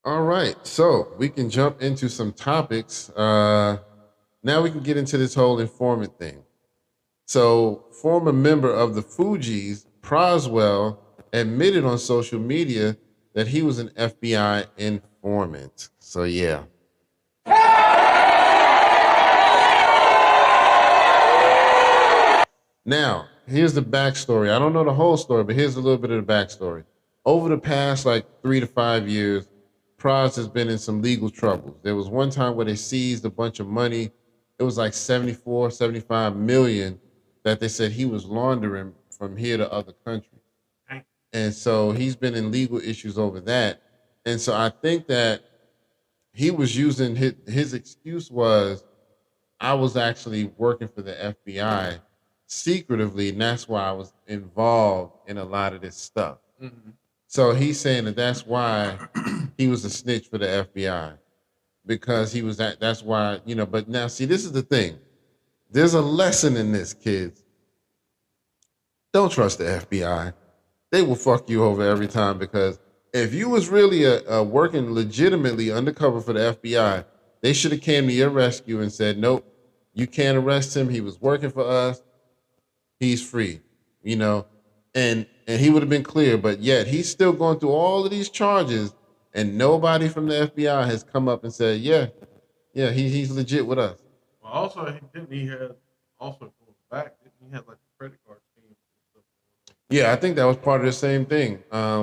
All right, so we can jump into some topics. Now we can get into this whole informant thing. So, former member of the Fugees, Proswell, admitted on social media that he was an FBI informant. So, yeah. Now, here's the backstory. I don't know the whole story, but here's a little bit of the backstory. Over the past like 3 to 5 years, Praz has been in some legal troubles. There was one time where they seized a bunch of money. It was like 74, 75 million that they said he was laundering from here to other countries. And so he's been in legal issues over that. And so I think that he was using his excuse was I was actually working for the FBI secretively, and that's why I was involved in a lot of this stuff. Mhm. So he's saying that that's why he was a snitch for the FBI because he was that. That's why But now, see, this is the thing. There's a lesson in this, kids. Don't trust the FBI. They will fuck you over every time because if you was really working legitimately undercover for the FBI, they should have came to your rescue and said, "Nope, you can't arrest him. He was working for us. He's free." You know, and he would have been clear, but yet he's still going through all of these charges, and nobody from the FBI has come up and said, "Yeah, yeah, he's legit with us." Well, also he had also going back, didn't he had like a credit card scheme and stuff Yeah, I think that was part of the same thing,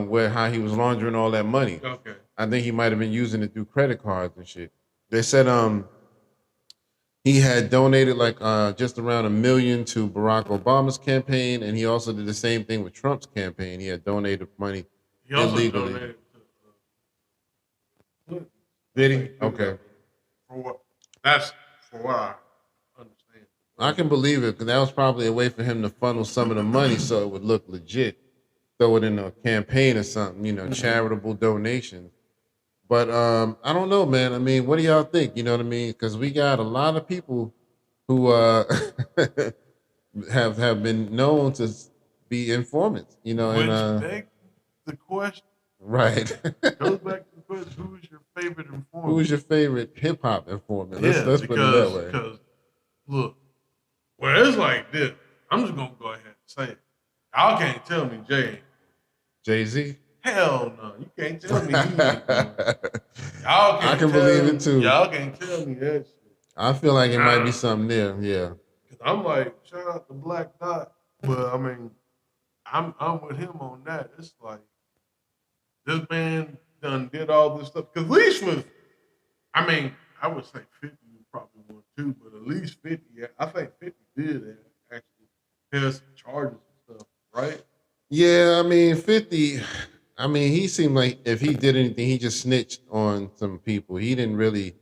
where how he was laundering all that money. going on. Okay. I think he might have been using it through credit cards and shit. They said he had donated like just around 1 million to Barack Obama's campaign, and he also did the same thing with Trump's campaign. He had donated money He also illegally. donated to Clinton. Did I he? think, too, Okay, for what that's for what I understand. I can believe it because that was probably a way for him to funnel some of the money so it would look legit. Throw it in a campaign or something, charitable donations. But I don't know, man. I mean, what do y'all think? You know what I mean? Because we got a lot of people who have been known to be informants. And Which begs the question, right. goes back to the question, who is your favorite Who informant? is your favorite hip hop informant? Let's Yeah, let's put it that way. because look, well, it's like this. I'm just gonna go ahead and say it. Y'all can't tell me Jay ain't. Jay Z. Hell no, you can't tell me he ain't. Y'all I can't can believe it too. Y'all can't tell me that shit. I feel like it might be Nah. something there. Yeah. Cause I'm like, shout out to Black Dot, but I mean, I'm with him on that. It's like this man done did all this stuff. Cause Leash was, I mean, I would say 50 was probably one too, but at least 50. Yeah, I think 50 did actually have some charges and stuff, right? Yeah, I mean, 50. I mean, he seemed like if he did anything, he just snitched on some people. He didn't really.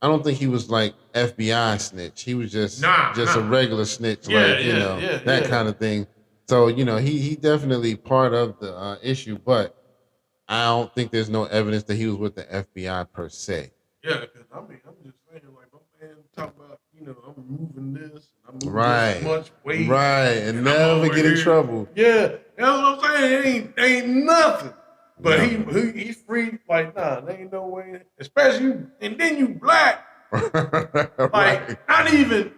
I don't think he was like FBI snitch. He was just a Nah. regular snitch, Yeah, like yeah, that yeah. kind of thing. So he definitely part of the issue, but I don't think there's no evidence that he was with the FBI per se. Yeah, because I mean, I'm just saying, like, my man talking about, I'm moving this, and I'm moving this Right, much weight, right, and and I'm never over get in here. trouble. Yeah, that's what I'm saying. Ain't nothing. But Nothing. he's free. Like, nah, there ain't no way. Especially you, and then you black. Like, Right, not even,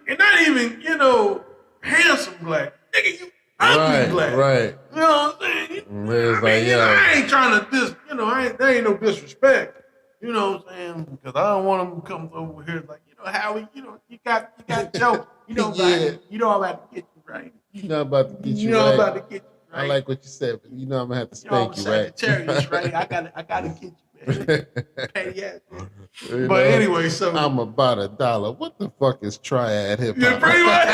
handsome black. Nigga, you ugly right, black. right. You know what I'm saying? It's I like, mean, yeah, I ain't trying to there ain't no disrespect. You know what I'm saying? Because I don't want him to come over here like, Howie, you got jokes. yeah. You know I'm about to get you right. You know I'm about to get You you know I'm right. about to get you I right. like what you said, but I'm gonna have to You know I'm a spank you, right? Sagittarius, right? I gotta get you, man. Petty ass. You But know, anyway, so I'm about $1. What the fuck is triad hip yeah, hop? pretty much.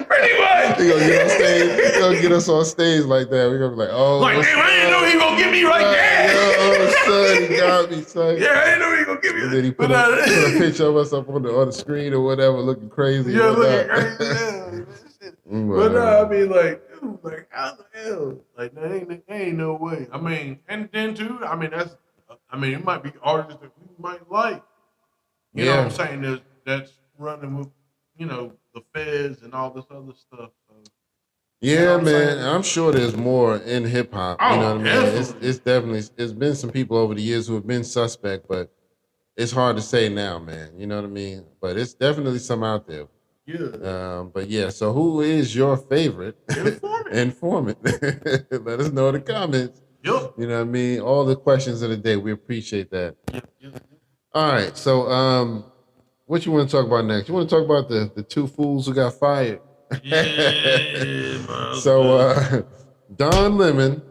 Pretty much. He gonna get on stage. He gonna get us on stage like that. We're gonna be like, oh, Like, what's damn, I didn't know he gonna get me up? like that. Yo, son, he got me, son. Yeah, I didn't know he gonna get me. And then he But, put a picture of us up on the screen or whatever, looking crazy. yeah, and looking whatnot. crazy. Yeah, shit. But Whatever. I mean, like, dude, like, how the hell? Like, there ain't no way. I mean, and then too, I mean, it might be artists that we might like. You know what I'm Yeah. saying? That's running with, the feds and all this other stuff. So You know Yeah, what I'm man. saying? I'm sure there's more in hip hop. You know Oh, what I mean? definitely. It's definitely it's been some people over the years who have been suspect, but it's hard to say now, man. You know what I mean? But it's definitely some out there. Yeah. But yeah, so who is your favorite Informant. informant? Let us know in the comments. Yep. You know what I mean? All the questions of the day. We appreciate that. Yep. All right. So what you want to talk about next? You want to talk about the two fools who got fired? Yeah, man. So Don Lemon,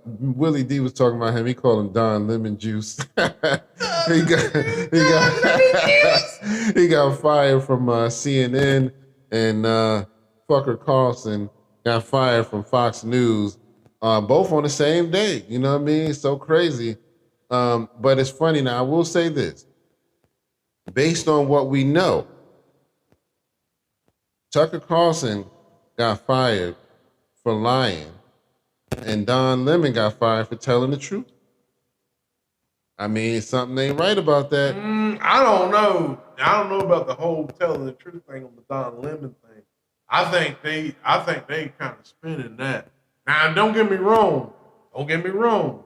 Willie D was talking about him. He called him Don Lemon Juice. He got fired from CNN, and Fucker Carlson got fired from Fox News, both on the same day. You know what I mean? So crazy. But it's funny now. I will say this: based on what we know, Tucker Carlson got fired for lying, and Don Lemon got fired for telling the truth. I mean, something ain't right about that. I don't know. I don't know about the whole telling the truth thing on the Don Lemon thing. I think they kind of spinning that. Now, don't get me wrong. Don't get me wrong.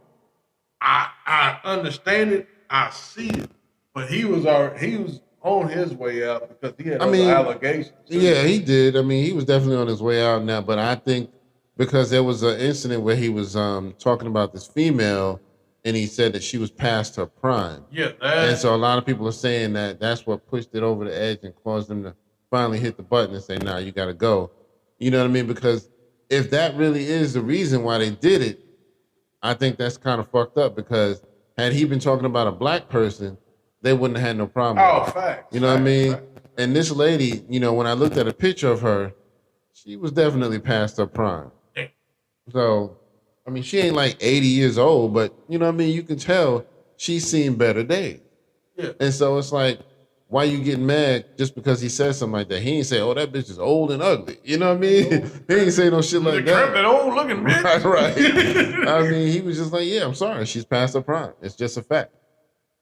I understand it. I see it. But he was on his way out because he had I other mean, allegations. yeah, he did. I mean, he was definitely on his way out now, but I think because there was an incident where he was talking about this female and he said that she was past her prime. Yeah, And so a lot of people are saying that that's what pushed it over the edge and caused them to finally hit the button and say, "Nah, you got to go." You know what I mean? Because if that really is the reason why they did it, I think that's kind of fucked up. Because had he been talking about a black person, they wouldn't have had no problem Oh, with it. facts. You know what I mean? Facts. And this lady, you know, when I looked at a picture of her, she was definitely past her prime. Damn. So, I mean, she ain't like 80 years old, but you know what I mean? You can tell she's seen better days. Yeah. And so it's like, why you getting mad just because he said something like that? He ain't say, "Oh, that bitch is old and ugly." You know what I mean? He ain't say no shit like that. That old looking bitch. Right. I mean, he was just like, "Yeah, I'm sorry, she's past her prime. It's just a fact."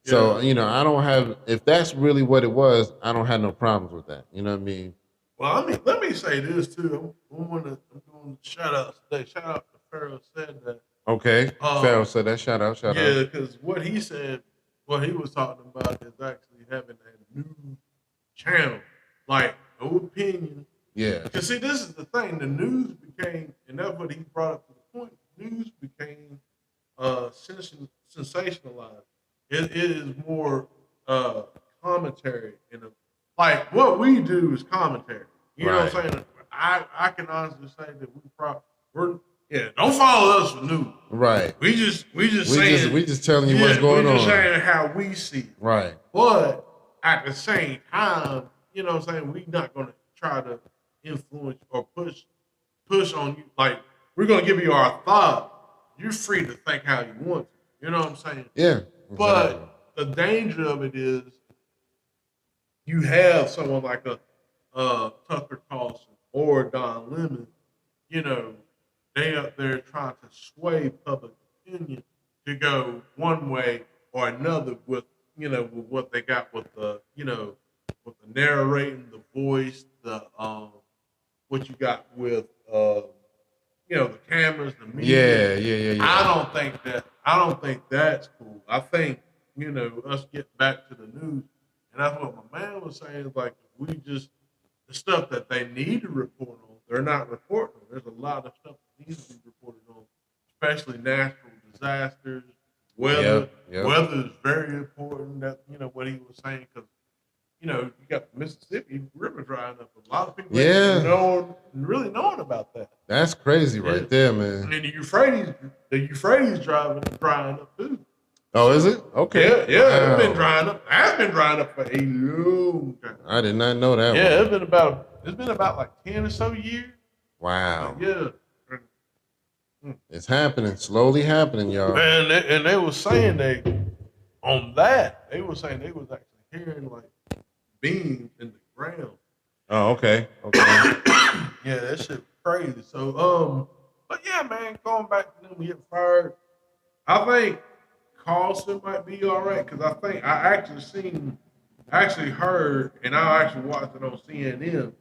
So, Yeah. you know, I don't have, if that's really what it was, I don't have no problems with that. You know what I mean? Well, I mean, let me say this too. I'm doing shout outs today. Shout out to Pharaoh said that. Okay. Farrell said that. Shout out. Yeah, because what he said, what he was talking about is actually having a new channel, like no opinion. Yeah. Because see, this is the thing. The news became, and that's what he brought up to the point. News became sensationalized. It is more commentary and like what we do is commentary. You know what I'm saying? I can honestly say that we're yeah. Don't follow us for news. Right. We just saying we just telling you what's going on. We just saying how we see it. Right. But at the same time, you know what I'm saying, we're not gonna try to influence or push on you. Like we're gonna give you our thought. You're free to think how you want to. You know what I'm saying? Yeah. Exactly. But the danger of it is you have someone like a Tucker Carlson or Don Lemon, you know, they up there trying to sway public opinion to go one way or another with, you know, with what they got with the, you know, with the narrating, the voice, the what you got with you know, the cameras, the media. Yeah. I don't think that's cool. I think, you know, us get back to the news, and that's what my man was saying, is like we just the stuff that they need to report on, they're not reporting on. There's a lot of stuff that needs to be reported on, especially natural disasters, weather. Yep. Weather is very important. That, you know, what he was saying, because you know, you got the Mississippi River drying up. A lot of people ain't really knowing about that. That's crazy right there, man. And then the Euphrates drying up too. Oh, is it? Okay. Yeah, wow. It's been drying up. That's been drying up for a long time. I did not know that. Yeah, it's been about like 10 or so years. Wow. Yeah. It's happening, slowly happening, y'all. And they were saying they were saying they was actually hearing like beams in the ground. Oh, okay. Yeah, that shit crazy. So, but yeah, man, going back to them getting fired, I think Carlson might be all right, because I think I actually heard, and I actually watched it on CNN.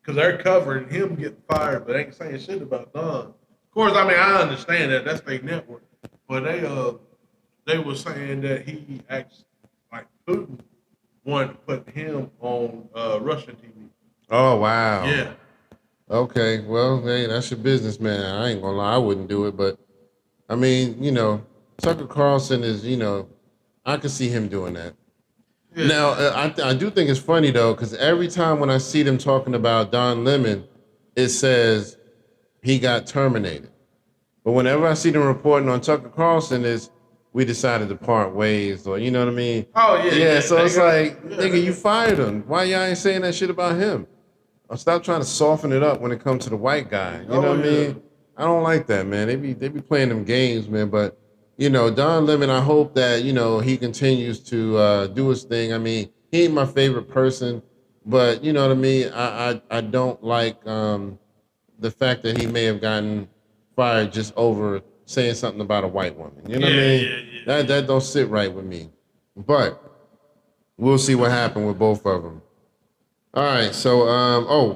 because they're covering him getting fired, but ain't saying shit about Don. Of course, I mean I understand that that's their network, but they were saying that he actually like Putin wanted to put him on Russian TV. Oh wow. Yeah, Okay. Well, hey, that's your business, man. I ain't gonna lie, I wouldn't do it, but I mean, Tucker Carlson is, I could see him doing that. yeah, Now, I do think it's funny though, because every time when I see them talking about Don Lemon, it says he got terminated. But whenever I see them reporting on Tucker Carlson, is we decided to part ways, or you know what I mean? Oh yeah, Yeah. yeah. So They it's got- like, yeah, nigga, you fired him. Why y'all ain't saying that shit about him? Or stop trying to soften it up when it comes to the white guy. You know Oh, what I yeah. mean? I don't like that, man. They be playing them games, man. But Don Lemon, I hope that he continues to do his thing. I mean, he ain't my favorite person, but you know what I mean. I don't like the fact that he may have gotten fired just over saying something about a white woman. You know what I Yeah, mean? yeah, yeah. That don't sit right with me. But we'll see what happened with both of them. All right, so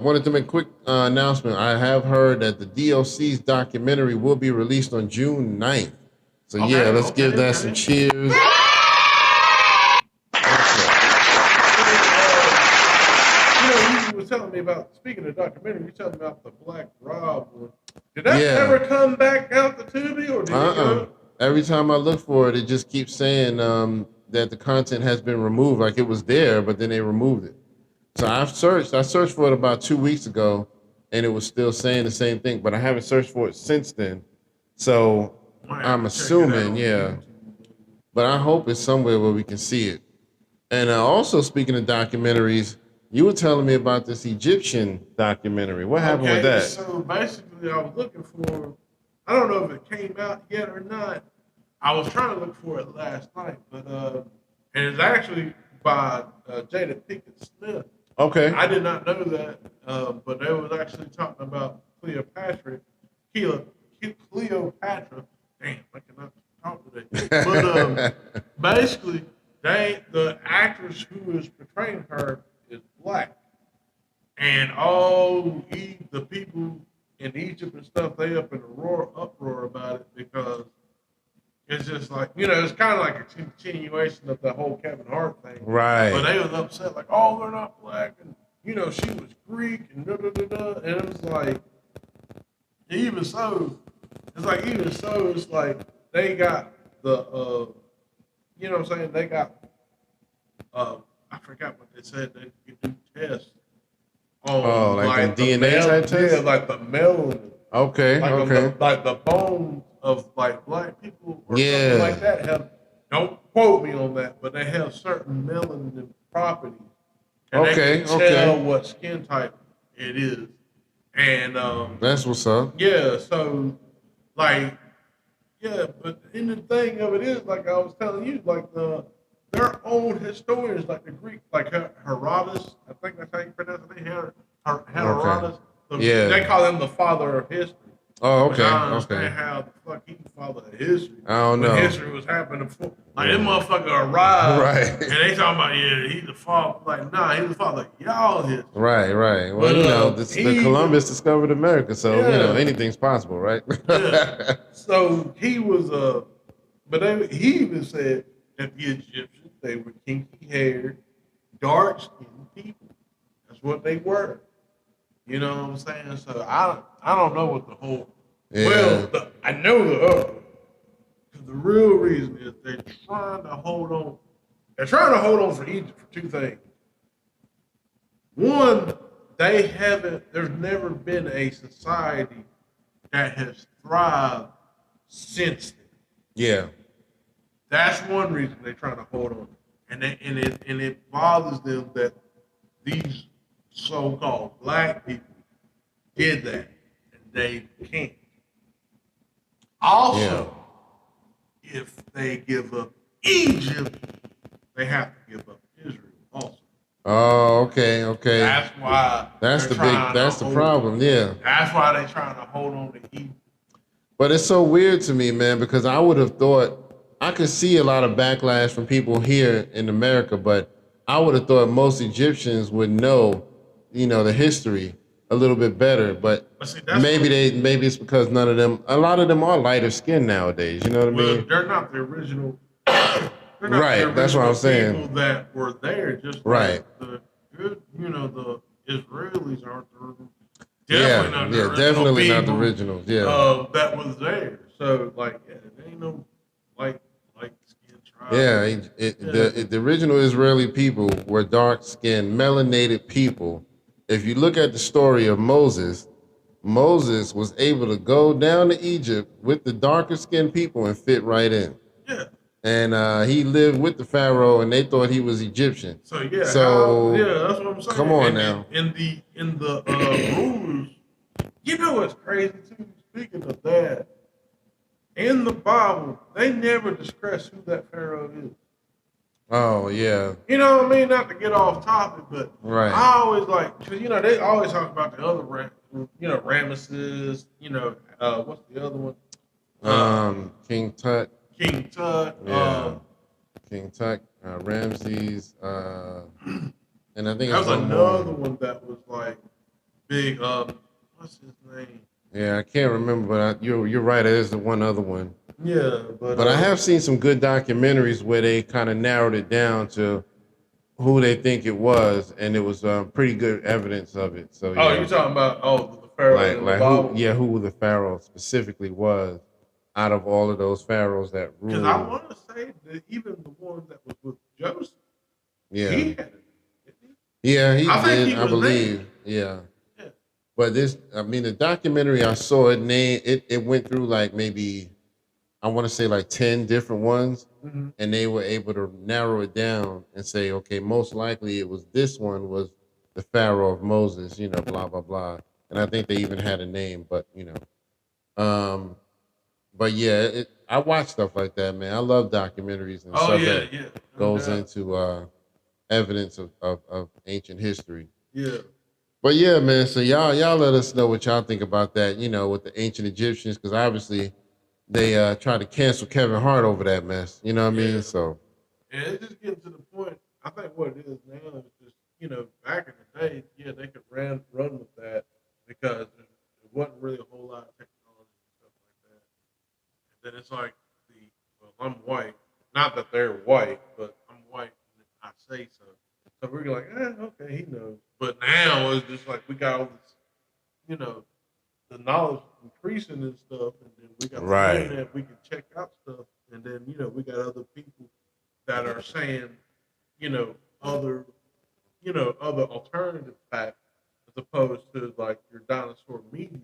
wanted to make a quick announcement. I have heard that the DOC's documentary will be released on June 9th. So yeah, let's give that some cheers. You were telling me about, speaking of documentary, you telling me about the Black Rob one. Did that Yeah. ever come back out the Tubi, or did it go? Every time I look for it, it just keeps saying that the content has been removed. Like it was there, but then they removed it. So I searched for it about 2 weeks ago, and it was still saying the same thing, but I haven't searched for it since then. So Might have I'm to check it out assuming, on yeah. YouTube. But I hope it's somewhere where we can see it. And also speaking of documentaries, you were telling me about this Egyptian documentary. What happened with that? So basically, I was looking for. I don't know if it came out yet or not. I was trying to look for it last night, but and it's actually by Jada Pinkett Smith. Okay. I did not know that, but they was actually talking about Cleopatra. Cleopatra. Damn, I cannot talk today. But basically, the actress who is portraying her is black, and the people in Egypt and stuff, they up in a uproar about it because it's just like it's kind of like a continuation of the whole Kevin Hart thing. Right. But they was upset like, oh, they're not black, and she was Greek, and da da da da, and it was like, even so, it's like they got the, you know what I'm saying? They got, I forgot what they said. They could do tests on like the DNA mel- type test? Yeah, like the melanin. Okay. Like Okay. like the bones of like black people or Yeah. something like that have. Don't quote me on that, but they have certain melanin properties, and they Okay, can tell what skin type it is. And That's what's up. yeah, so like yeah, but in the thing of it is, like I was telling you, like their own historians, like the Greek, like Herodotus, I think that's how you pronounce it. Herodotus. Yeah. They call him the father of history. Oh, Which okay. I don't understand Okay. how the fuck he the father of history. I don't know. When history was happening before. Like, this motherfucker arrived. Right. And they talking about, yeah, he's the father. Like, nah, he's the father of y'all history. Right. Right. Well, But, the Columbus discovered America, so Yeah. anything's possible, right? Yeah. So he was, he even said that the Egyptians, they were kinky haired, dark skinned people. That's what they were. You know what I'm saying? So I don't know what the whole. Yeah. Well, I know the other. Because the real reason is they're trying to hold on. They're trying to hold on for Egypt for two things. One, there's never been a society that has thrived since then. Yeah. That's one reason they're trying to hold on. And it bothers them that these so-called black people did that, and they can't. Also, if they give up Egypt, they have to give up Israel also. Oh, okay. Okay. That's why. That's they're the big. trying to That's the hold- problem. Yeah. That's why they're trying to hold on to Egypt. But it's so weird to me, man, because I would have thought I could see a lot of backlash from people here in America, but I would have thought most Egyptians would know, the history a little bit better, but see, that's maybe it's because a lot of them are lighter skinned nowadays. You know what I well, mean? they're not the original. They're not the Right. That's what I'm original people saying. that were there. Just Right. like the good, the Israelis aren't Yeah. definitely not the Yeah. original Definitely not the people originals. Yeah. that was there. So like, yeah, there ain't no like skin tribe. Yeah. Yeah. The original Israeli people were dark skinned, melanated people. If you look at the story of Moses, Moses was able to go down to Egypt with the darker skinned people and fit right in. Yeah. And he lived with the Pharaoh, and they thought he was Egyptian. So yeah, So that's what I'm saying. come on and now. In the rulers, you know what's crazy too? Speaking of that, in the Bible, they never discuss who that Pharaoh is. Oh yeah. You know what I mean? Not to get off topic, but Right. I always like because they always talk about the other Ramesses. What's the other one? King Tut. King Tut. Yeah. King Tut, Ramses, and I think That it's was one another more. one that was like big. What's his name? Yeah, I can't remember, but you're right. It is the one other one. Yeah, but I have seen some good documentaries where they kind of narrowed it down to who they think it was, and it was pretty good evidence of it. So yeah. Oh, you're talking about the Pharaoh in the Bible? Who the Pharaoh specifically was out of all of those pharaohs that ruled. Because I want to say that even the one that was with Joseph, Yeah. he had it. Yeah, he I think did. he I was believe. Yeah. But the documentary I saw it went through like maybe, I want to say like 10 different ones, Mhm. and they were able to narrow it down and say, okay, most likely it was this one was the Pharaoh of Moses, blah blah blah. And I think they even had a name, but yeah, I watch stuff like that, man. I love documentaries and stuff that No goes doubt. into evidence of ancient history. Yeah. But yeah, man. So y'all let us know what y'all think about that. With the ancient Egyptians, because obviously they tried to cancel Kevin Hart over that mess. You know what I mean? Yeah. So And it's just getting to the point. I think what it is now is just back in the day, yeah, they could run with that because there wasn't really a whole lot of technology and stuff like that. And then it's like I'm white. Not that they're white, but I'm white and I say so. So we're like, okay, he knows. But now it's just like we got all this, the knowledge increasing and stuff, and then we got Right. the internet, we can check out stuff, and then we got other people that are saying, other, other alternative facts as opposed to like your dinosaur media,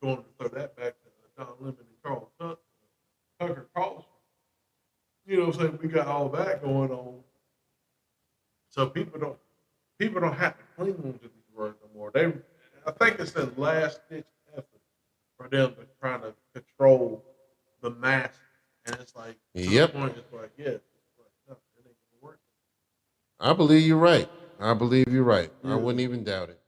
going to throw that back to Don Lemon and Carl Tucker Carlson. You know what I'm saying? We got all that going on. So people don't have to cling on to these words no more. I think it's the last ditch effort for them to trying to control the masses. And it's like to Yep. the point it's like, yeah, it's like, no, it ain't gonna work. I believe you're right. I believe you're right. I Yeah. wouldn't even doubt it.